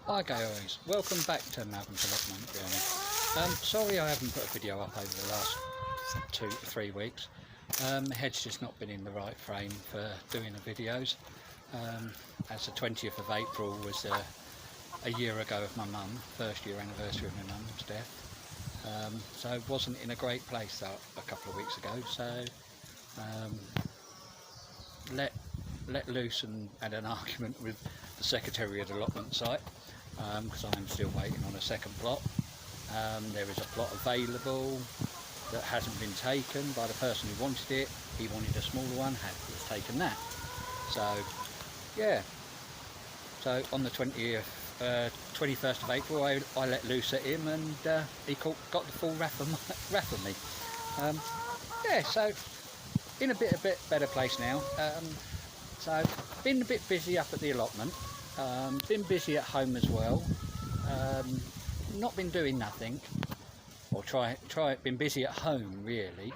Hi guys, welcome back to Malcolm's allotment journey. Sorry I haven't put a video up over the last 2 to 3 weeks. My head's just not been in the right frame for doing the videos. As the 20th of April was a year ago of my mum, first year anniversary of my mum's death. So wasn't in a great place a couple of weeks ago, so let loose and had an argument with the secretary of the allotment site, because I'm still waiting on a second plot. There is a plot available that hasn't been taken by the person who wanted it. He wanted a smaller one, has taken that. So yeah, so on the 21st of April I let loose at him, and he got the full wrath of me. Yeah, so in a bit better place now. So been a bit busy up at the allotment, been busy at home as well, not been doing nothing, or been busy at home really.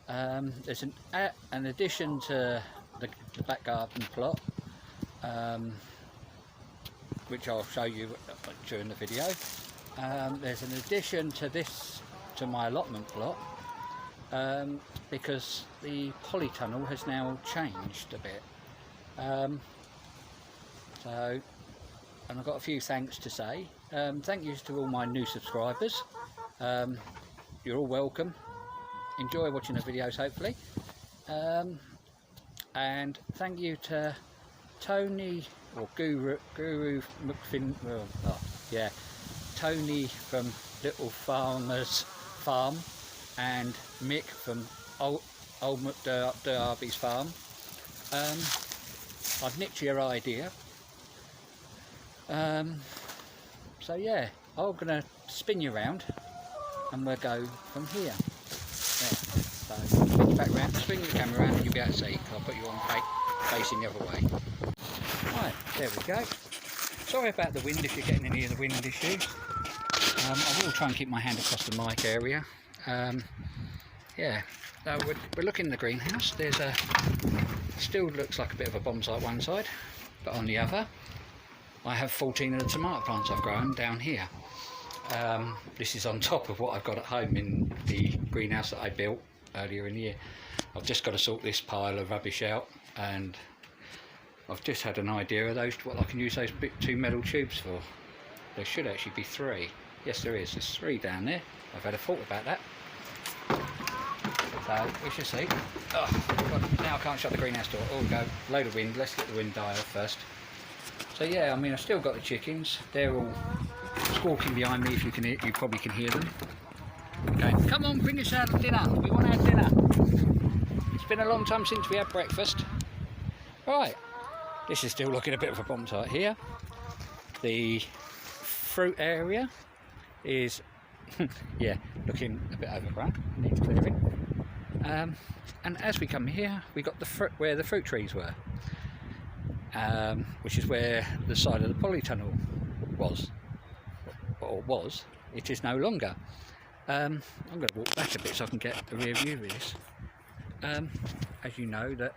There's an addition to the back garden plot, which I'll show you during the video. There's an addition to my allotment plot, because the polytunnel has now changed a bit. And I've got a few thanks to say. Thank you to all my new subscribers. You're all welcome. Enjoy watching the videos, hopefully. And thank you to Tony, or Guru McFin, yeah, Tony from Little Farmer's Farm, and Mick from Old McDerby's Farm. I've nicked your idea. So yeah, I'm going to spin you around and we'll go from here. There. So spin you back round, swing the camera around and you'll be able to see. I'll put you on facing the other way. Right, there we go. Sorry about the wind if you're getting any of the wind issues. I will try and keep my hand across the mic area. Yeah, so we're looking in the greenhouse. There's still looks like a bit of a bomb site one side, but on the other I have 14 of the tomato plants I've grown down here. This is on top of what I've got at home in the greenhouse that I built earlier in the year. I've just got to sort this pile of rubbish out, and I've just had an idea of what I can use those 2 metal tubes for. There should actually be 3. Yes, there is. There's 3 down there. I've had a thought about that. So we shall see. Oh, now I can't shut the greenhouse door. Oh, go. Load of wind. Let's get the wind die off first. So yeah, I mean, I've still got the chickens. They're all squawking behind me. If you can hear, you probably can hear them. Okay, come on, bring us out dinner. We want our dinner. It's been a long time since we had breakfast. Right, this is still looking a bit of a bomb site here. The fruit area is yeah, looking a bit overgrown. Needs clearing. And as we come here, we got the where the fruit trees were, which is where the side of the polytunnel was, or was. It is no longer. I'm going to walk back a bit so I can get a rear view of this. As you know, that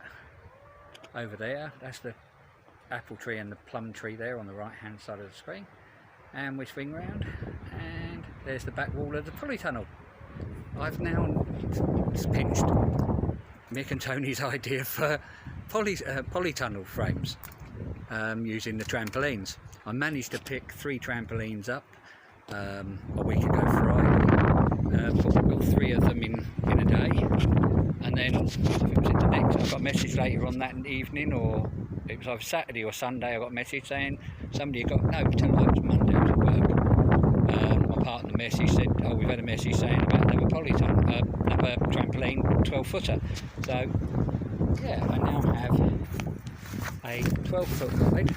over there, that's the apple tree and the plum tree there on the right hand side of the screen, and we swing round and there's the back wall of the polytunnel. I've now pinched Mick and Tony's idea for polytunnel frames, using the trampolines. I managed to pick 3 trampolines up a week ago Friday. Got 3 of them in a day, and then I think it was in the next. I got a message later on that evening, or it was either Saturday or Sunday. I got a message saying somebody had got, no, it was Monday. I was at work. My part of the message said, oh, we've had a message saying about another another trampoline 12-footer. So yeah, I now have a 12-foot wide,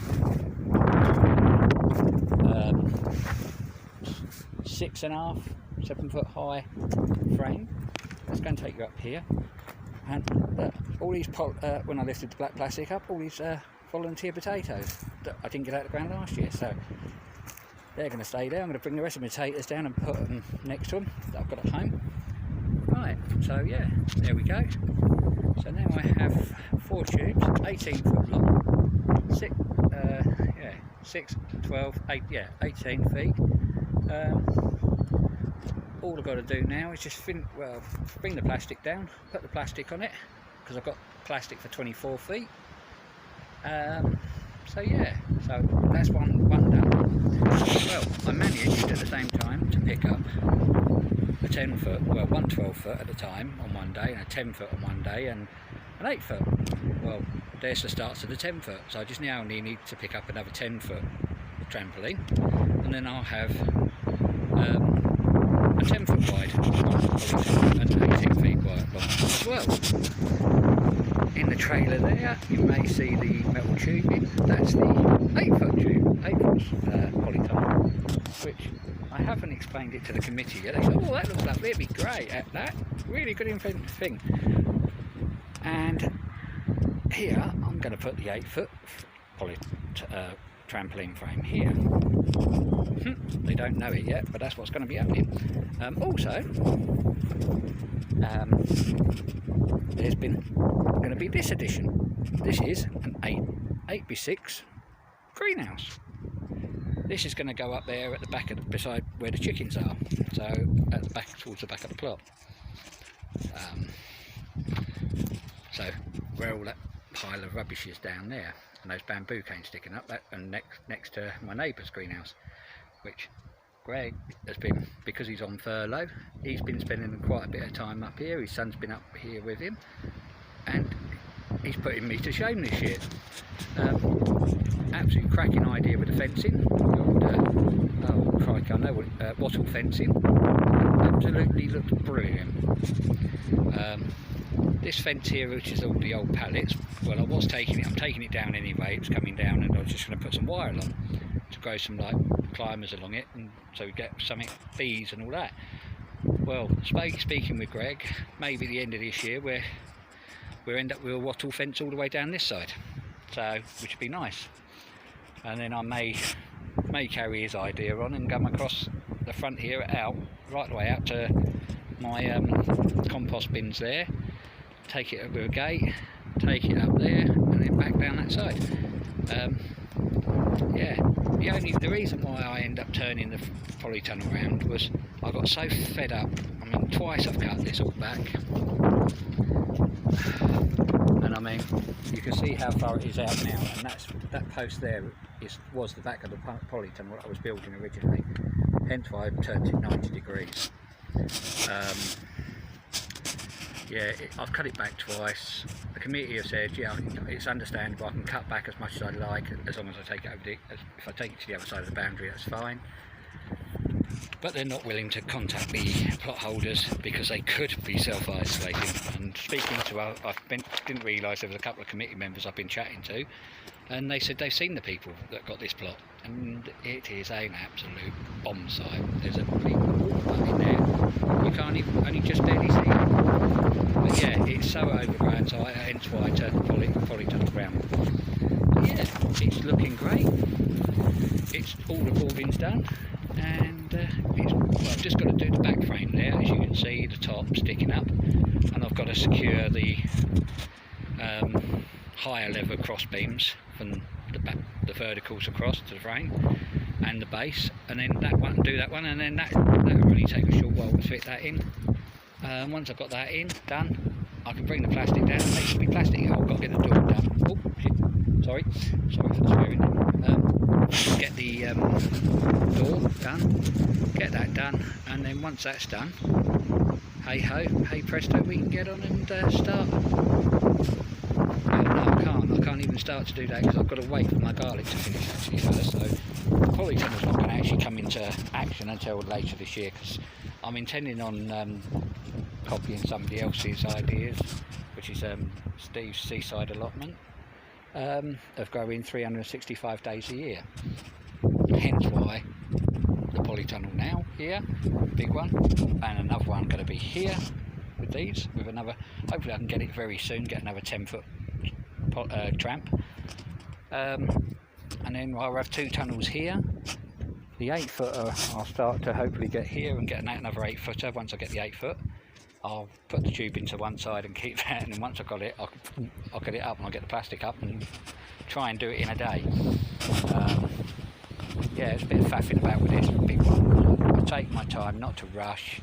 6.5, 7-foot high frame. That's going to take you up here, and all these when I lifted the black plastic up, all these volunteer potatoes that I didn't get out of the ground last year, so they're going to stay there. I'm going to bring the rest of my potatoes down and put them next to them that I've got at home. Right, so yeah, there we go. So now I have 4 tubes, 18 foot long, 6, yeah, 6, 12, 8, yeah, 18 feet. All I've got to do now is just bring the plastic down, put the plastic on it, because I've got plastic for 24 feet. So yeah, so that's one done. Well, I managed at the same time to pick up a 10 foot, well, one 12 foot at a time on one day, and a 10 foot on one day, and an 8 foot. Well, there's the starts of the 10 foot, so I just now need to pick up another 10 foot trampoline, and then I'll have a 10 foot wide and 18 feet wide long as well. In the trailer there, you may see the metal tubing. That's the 8 foot tube, 8 foot polytunnel, which I haven't explained it to the committee yet. They said, oh, that looks lovely, it'd be great at that. Really good thing. And here, I'm going to put the 8 foot trampoline frame here. They don't know it yet, but that's what's going to be happening. Also, there's going to be this addition. This is an 8x6 greenhouse. This is going to go up there at the back of beside where the chickens are, so at the back, towards the back of the plot. So where all that pile of rubbish is down there, and those bamboo canes sticking up, and next to my neighbour's greenhouse, which Greg has been, because he's on furlough, he's been spending quite a bit of time up here. His son's been up here with him, and he's putting me to shame this year. Absolutely cracking idea with the fencing. Oh crikey, I know what, wattle fencing. Absolutely looks brilliant. This fence here, which is all the old pallets, well, I'm taking it down anyway. It's coming down, and I was just going to put some wire along to grow some like climbers along it, and so we get something, bees and all that. Well, speaking with Greg, maybe the end of this year we'll end up with a wattle fence all the way down this side, so which would be nice. And then I may carry his idea on and come across the front here right the way out to my compost bins there, take it up with a gate, take it up there, and then back down that side. Yeah, the reason why I end up turning the polytunnel around was I got so fed up. I mean, twice I've cut this all back, and I mean, you can see how far it is out now, and that post there was the back of the polytunnel that I was building originally, hence why I've turned it 90 degrees. Yeah, I've cut it back twice. The committee have said, yeah, it's understandable, I can cut back as much as I like, as long as I take it over if I take it to the other side of the boundary, that's fine. But they're not willing to contact the plot holders because they could be self-isolating. And speaking to, didn't realise there was a couple of committee members I've been chatting to, and they said they've seen the people that got this plot, and it is an absolute bomb site. There's a complete water in there. You can't even, only just barely see it. But yeah, it's so overgrown, so hence why I turned the polytunnel round. But yeah, it's looking great. It's all the boarding's done, and I've just got to do the back frame there. As you can see, the top sticking up, and I've got to secure the higher level cross beams from the verticals across to the frame and the base, and then do that one, and then that will only take a short while to fit that in. Once I've got that done, I can bring the plastic down. It should be plastic. I've got to get the door done. Oh shit! Sorry for the swearing. Get the door done, get that done, and then once that's done, hey ho, hey presto, we can get on and start. No, I can't even start to do that because I've got to wait for my garlic to finish actually first. So the polytunnel's not going to actually come into action until later this year, because I'm intending on copying somebody else's ideas, which is Steve's seaside allotment, of growing 365 days a year. Hence why the polytunnel now here, big one, and another one going to be here with these, with another, hopefully I can get it very soon, get another 10 foot tramp, and then I'll have 2 tunnels here. The 8 footer I'll start to hopefully get here and get another 8 footer once I get the 8 foot, I'll put the tube into one side and keep that, and then once I've got it, I'll get it up and I'll get the plastic up and try and do it in a day. Yeah, it's a bit of faffing about with this big one. I'll take my time, not to rush.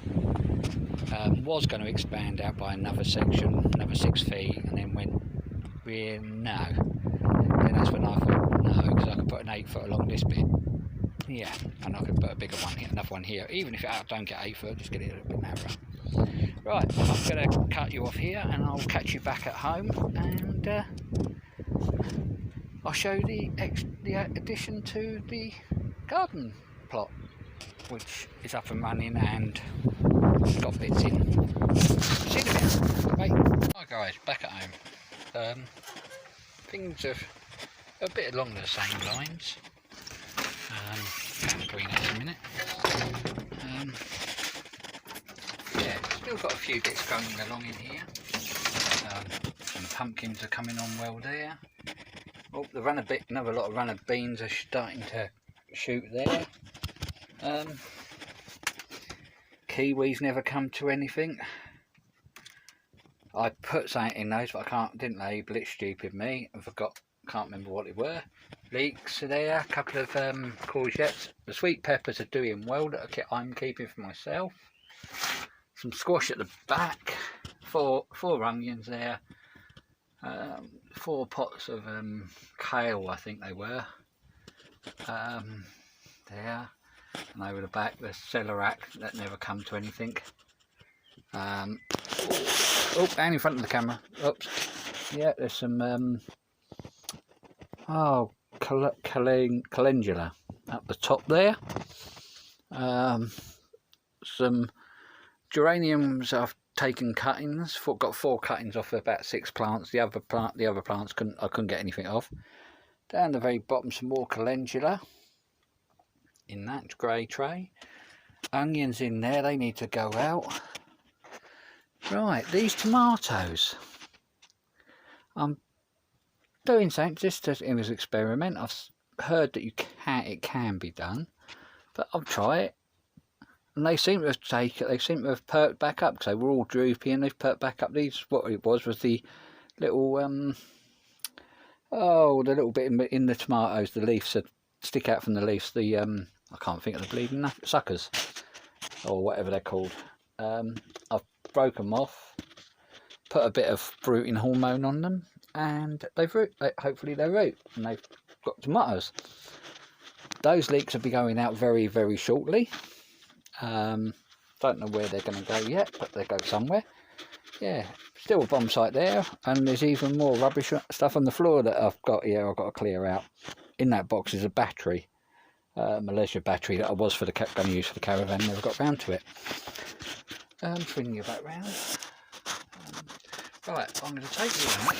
Was going to expand out by another section, another 6 feet, and then went, no. Then that's when I thought, no, because I could put an 8 foot along this bit. Yeah, and I could put a bigger one here, another one here. Even if I don't get 8 foot, just get it a little bit narrower. Right, I'm going to cut you off here, and I'll catch you back at home, and I'll show you the addition to the garden plot, which is up and running and got bits in. See you in a minute. Bye. Hi guys, back at home. Things are a bit along the same lines. Down the greenhouse in a minute. Yeah, still got a few bits going along in here. Some pumpkins are coming on well there. Oh, another lot of runner beans are starting to shoot there. Kiwis never come to anything. I put something in those, but didn't label it. Stupid me. I can't remember what they were. Leeks are there. A couple of courgettes. The sweet peppers are doing well that I'm keeping for myself. Some squash at the back. Four onions there. 4 pots of kale, I think they were. There. And over the back, the celerac that never come to anything. Oh, down in front of the camera. Oops. Yeah, there's some calendula up the top there. Some geraniums I've taken cuttings. Got 4 cuttings off of about 6 plants. The other plants I couldn't get anything off. Down the very bottom, some more calendula in that grey tray. Onions in there, they need to go out. Right, these tomatoes. I'm doing something just in this experiment. I've heard that it can be done, but I'll try it. And they seem to have perked back up, because they were all droopy and they've perked back up. What it was the little the little bit in the tomatoes, the leaves that stick out from the leaves, I can't think of the bleeding suckers or whatever they're called. I've broken them off, put a bit of fruiting hormone on them, and hopefully they root and they've got tomatoes. Those leeks will be going out very, very shortly. Don't know where they're going to go yet, but they go somewhere. Yeah, still a bomb site there, and there's even more rubbish stuff on the floor that I've got here. I've got to clear out. In that box is a battery, Malaysia battery that I was going to use for the caravan. Never got round to it. Swinging you back round. Right, I'm going to take you out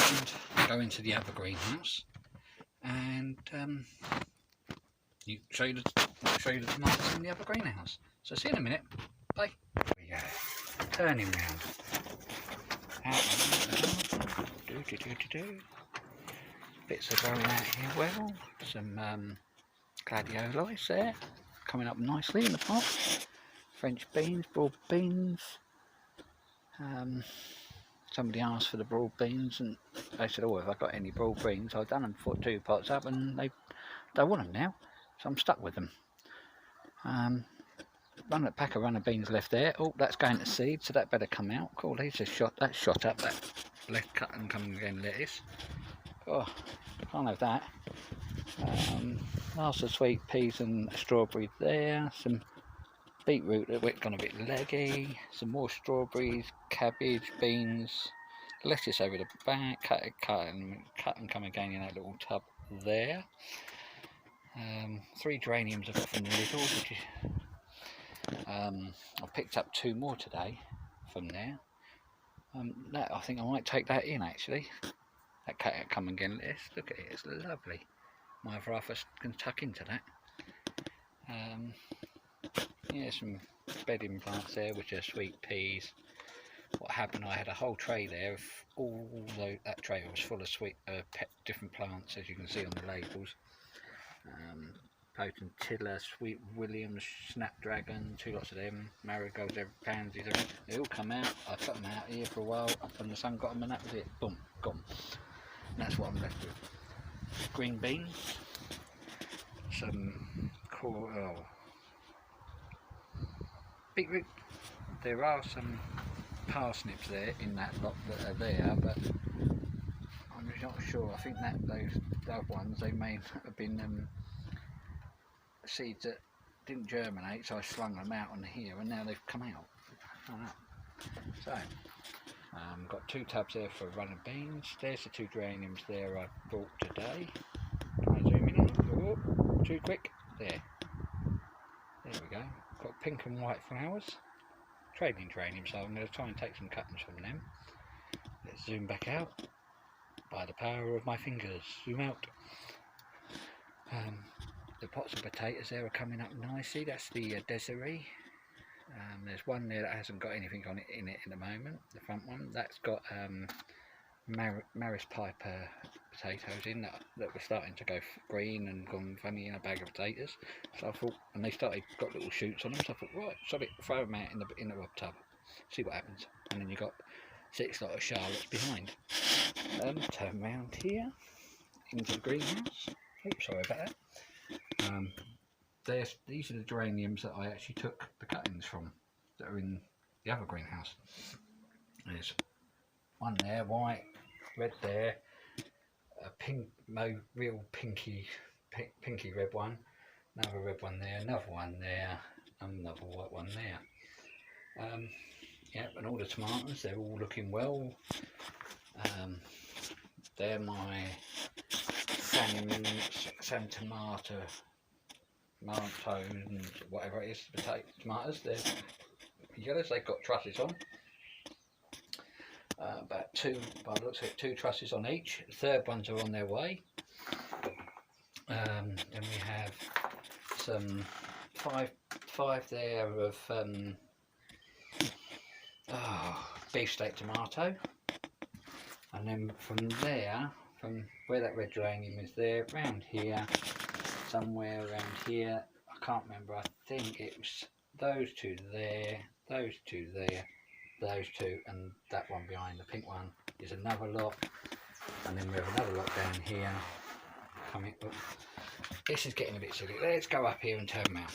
and go into the other greenhouse, and show you the tomatoes in the other greenhouse. So see you in a minute. Bye. Here we go. Turning round. Bits are growing out here well. Some gladioli there, coming up nicely in the pot. French beans, broad beans. Somebody asked for the broad beans, and they said, "Oh, have I got any broad beans?" I've done them, put 2 pots up, and they don't want them now, so I'm stuck with them. Pack of runner beans left there. Oh, that's going to seed, so that better come out. Cool, that's shot up. That left cut and come again lettuce. Oh, can't have that. Lots of sweet peas and strawberries there. Some beetroot that gone a bit leggy. Some more strawberries, cabbage, beans, lettuce over the back. Cut and come again in that little tub there. 3 geraniums I've got from the Lidl, which is I've picked up 2 more today from there. I think I might take that in actually. That come again lettuce. Look at it, it's lovely. My other half can tuck into that. Yeah, some bedding plants there, which are sweet peas. What happened, I had a whole tray there of that tray was full of different plants, as you can see on the labels. potentilla, sweet Williams, snapdragon, 2 lots of them, marigolds, pansies, they all come out. I put them out here for a while, and the sun got them, and that was it. Boom, gone. And that's what I'm left with. Green beans, some beetroot. There are some parsnips there in that lot that are there, but I'm not sure. I think that those other ones, they may have been seeds that didn't germinate, so I slung them out on here, and now they've come out. So got 2 tubs there for running beans. There's the 2 geraniums there I bought today. Can I zoom in? Oh, too quick. There we go. Got pink and white flowers. Trading geraniums, so I'm going to try and take some cuttings from them. Let's zoom back out by the power of my fingers. Zoom out. The pots of potatoes there are coming up nicely. That's the Desiree. There's one there that hasn't got anything on it in it at the moment. The front one that's got Maris Piper potatoes in that were starting to go green and gone funny in a bag of potatoes. So I thought, and they got little shoots on them. So I thought, right, sod it, throw them out in the rub tub, see what happens. And then you got 6 lot of Charlottes behind. Turn round here into the greenhouse. Oops, sorry about that. These are the geraniums that I actually took the cuttings from that are in the other greenhouse. There's one there, white, red there, a pink, real pinky red one, another red one there, another one there, another white one there. Yep, and all the tomatoes, they're all looking well. They're my San Tomato, and whatever it is, tomatoes. They're yellows, they've got trusses on. About 2, by the looks of it, 2 trusses on each. The third ones are on their way. Then we have some five there of beefsteak tomato, and then from there, from where that red geranium is there, round here, somewhere around here, I can't remember, I think it was those 2 there, those 2 there, those 2, and that one behind, the pink one, is another lot, and then we have another lot down here coming up. This is getting a bit silly. Let's go up here and turn around.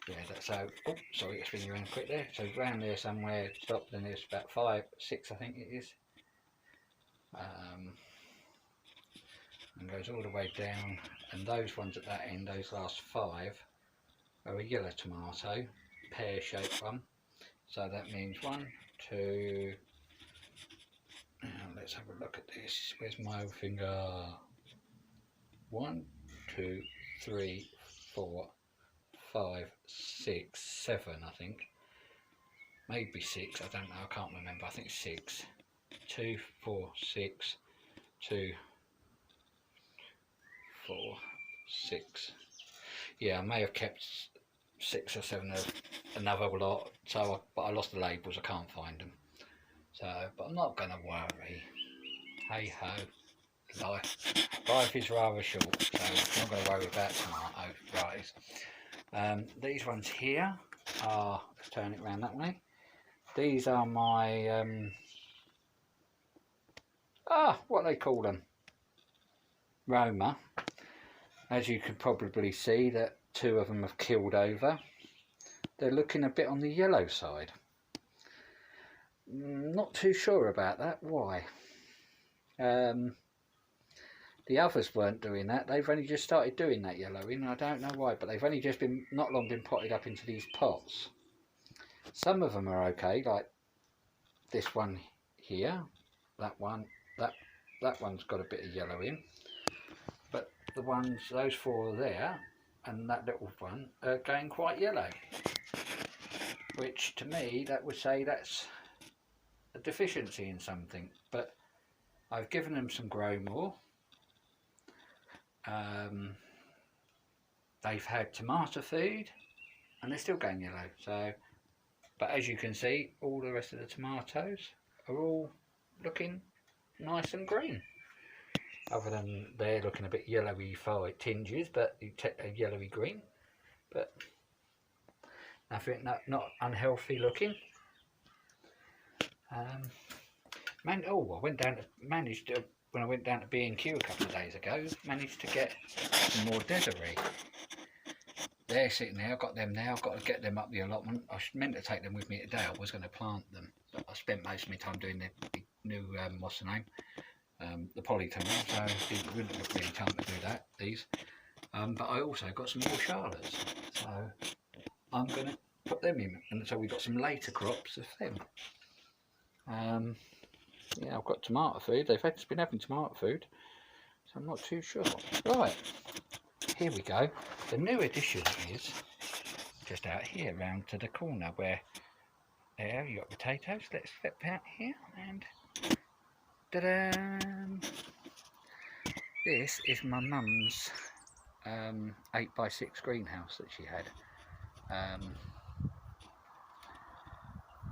Yeah, so, oh, sorry, it's spinning around quick there. So round there somewhere, stop, then there's about 5, 6 I think it is. And goes all the way down, and those ones at that end, those last 5, are a yellow tomato, pear-shaped one. So that means 1, 2, now let's have a look at this. Where's my finger? 1, 2, 3, 4, 5, 6, 7 I think. Maybe 6, I don't know, I can't remember, I think 6. 2, 4, 6, 2, 4, 6. Yeah, I may have kept 6 or 7 of another lot, but I lost the labels, I can't find them. So, but I'm not going to worry. Hey ho, life is rather short, so I'm not going to worry about tomato varieties. These ones here are, let's turn it around that way. These are my what they call them, Roma. As you can probably see, that 2 of them have killed over. They're looking a bit on the yellow side. Not too sure about that. Why? The others weren't doing that. They've only just started doing that yellowing. I don't know why, but they've only just been not long been potted up into these pots. Some of them are okay, like this one here. That one, that one's got a bit of yellow in. But the ones, those 4 there, and that little one are going quite yellow. Which to me, that would say that's a deficiency in something. But I've given them some grow more. They've had tomato food and they're still going yellow. So, but as you can see, all the rest of the tomatoes are all looking nice and green. other than they're looking a bit yellowy tinges, but a yellowy green, but nothing, not unhealthy looking. Oh, I went down to, managed to, when I went down to B&Q a couple of days ago, managed to get some more Desiree. They're sitting there, I've got them now, I've got to get them up the allotment. I meant to take them with me today, I was going to plant them, but I spent most of my time doing the new, what's the name, the polytunnel, so it wouldn't have really time to do that, these. But I also got some more Charlottes, so I'm going to put them in, and so we've got some later crops of them. Yeah, I've got tomato food, they've been having tomato food, so I'm not too sure. Right, here we go. The new addition is just out here, round to the corner where there you got potatoes. Let's flip out here and ta-da! This is my mum's 8x6 greenhouse that she had.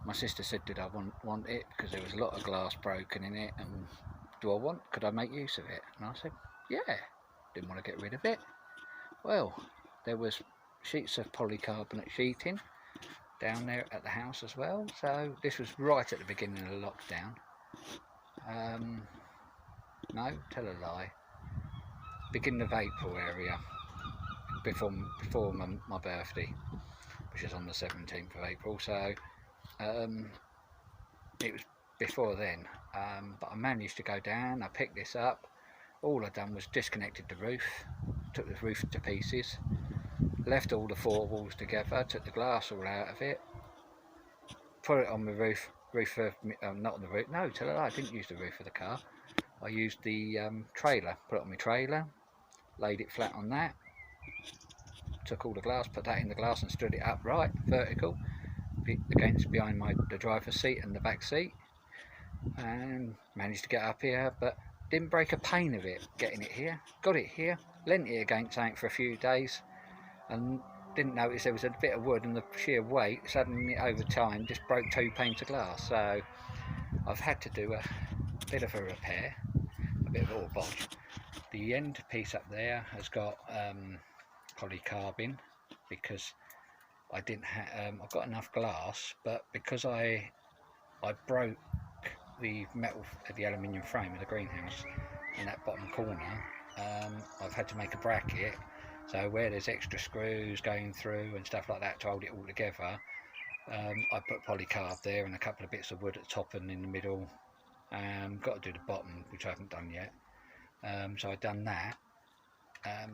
My sister said, did I want it, because there was a lot of glass broken in it, and could I make use of it? And I said, yeah, didn't want to get rid of it. Well, there was sheets of polycarbonate sheeting down there at the house as well, so this was right at the beginning of the lockdown. No, tell a lie, beginning of April area, before my birthday, which is on the 17th of April, so it was before then, but I managed to go down, I picked this up. All I'd done was disconnected the roof, took the roof to pieces, left all the four walls together, took the glass all out of it, put it on the roof of, not on the roof, no, tell a lie, I didn't use the roof of the car. I used the trailer, put it on my trailer, laid it flat on that, took all the glass, put that in the glass and stood it upright, vertical, behind the driver's seat and the back seat, and managed to get up here, but didn't break a pane of it getting it here. Got it here, leant it against something for a few days, and didn't notice there was a bit of wood, and the sheer weight suddenly over time just broke 2 panes of glass. So I've had to do a bit of a repair, a bit of a bodge. The end piece up there has got polycarbon, because I didn't have, I've got enough glass, but because I broke the metal, the aluminium frame of the greenhouse in that bottom corner, I've had to make a bracket, so where there's extra screws going through and stuff like that to hold it all together, I put polycarb there and a couple of bits of wood at the top and in the middle. Got to do the bottom, which I haven't done yet, so I've done that,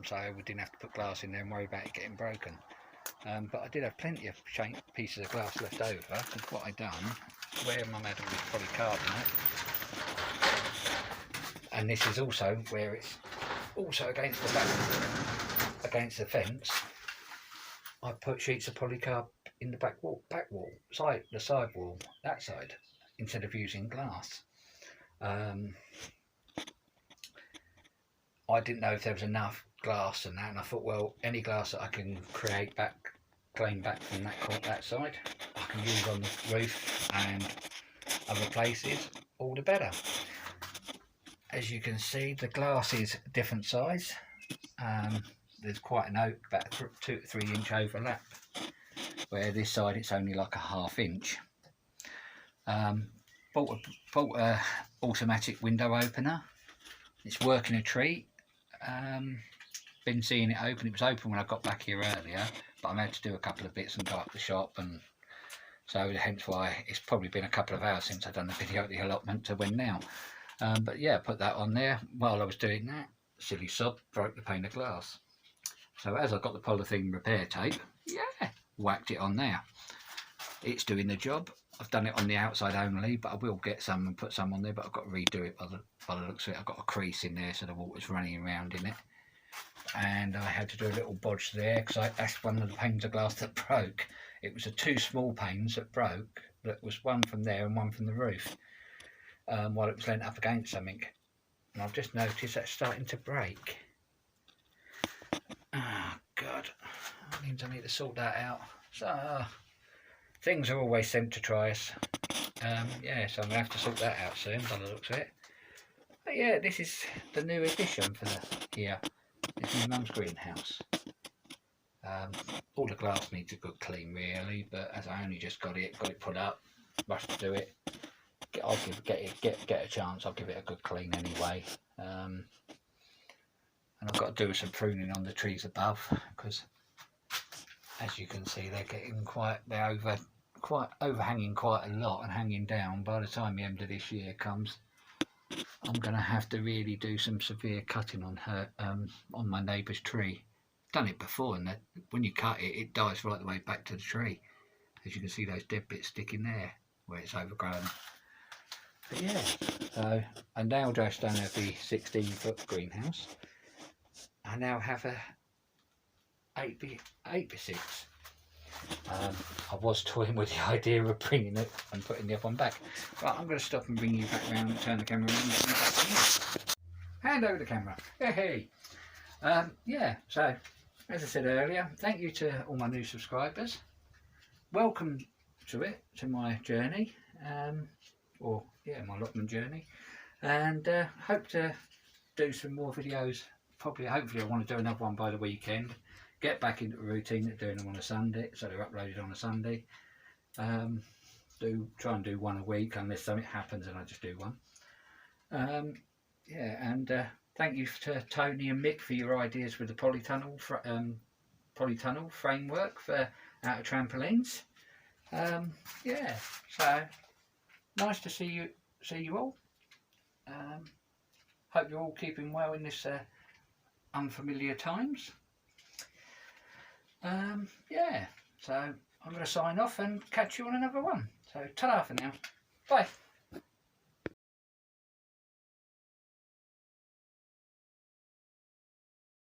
so we didn't have to put glass in there and worry about it getting broken. But I did have plenty of pieces of glass left over, because what I done, where Mum had all this polycarbonate, and this is also where it's also against the back, against the fence, I put sheets of polycarb in the back wall, the side wall, that side, instead of using glass. I didn't know if there was enough glass and that, and I thought, well, any glass that I can claim back from that side, I can use on the roof and other places, all the better. As you can see, the glass is different size. There's quite an about 2 to 3 inch overlap, where this side it's only like a ½ inch. Bought a automatic window opener. It's working a treat. Been seeing it open. It was open when I got back here earlier, but I had to do a couple of bits and go up the shop, and so hence why it's probably been a couple of hours since I've done the video at the allotment to when now. But yeah, put that on there. While I was doing that, silly sod, broke the pane of glass. So as I got the polythene repair tape, yeah, whacked it on there. It's doing the job. I've done it on the outside only, but I will get some and put some on there, but I've got to redo it by the looks of it. I've got a crease in there so the water's running around in it. And I had to do a little bodge there, because that's one of the panes of glass that broke. It was the 2 small panes that broke, that was one from there and one from the roof, while it was leant up against something. And I've just noticed that's starting to break. Oh God, that means I need to sort that out. So things are always sent to try us. Yeah, so I'm going to have to sort that out soon by the looks of it. But yeah, this is the new addition for here. It's my mum's greenhouse. All the glass needs a good clean really, but as I only just got it put up, rushed to do it. I'll get a chance. I'll give it a good clean anyway. And I've got to do some pruning on the trees above because, as you can see, they're overhanging quite a lot and hanging down. By the time the end of this year comes, I'm going to have to really do some severe cutting on my neighbour's tree. Done it before, and when you cut it, it dies right the way back to the tree. As you can see, those dead bits sticking there where it's overgrown. But yeah, so I now just don't have the 16-foot greenhouse. I now have a 8x6. I was toying with the idea of bringing it and putting the other one back. Right, I'm going to stop and bring you back round and turn the camera around and get you back here. Hand over the camera. Hey. Yeah, so as I said earlier, thank you to all my new subscribers. Welcome to my journey, my allotment journey, and hope to do some more videos. Hopefully I want to do another one by the weekend. Get back into the routine of doing them on a Sunday, so they're uploaded on a Sunday. Try and do one a week unless something happens and I just do one. Thank you to Tony and Mick for your ideas with the polytunnel framework for out of trampolines. So nice to see you all. Hope you're all keeping well in this unfamiliar times. So I'm going to sign off and catch you on another one. So ta-ra for now. Bye.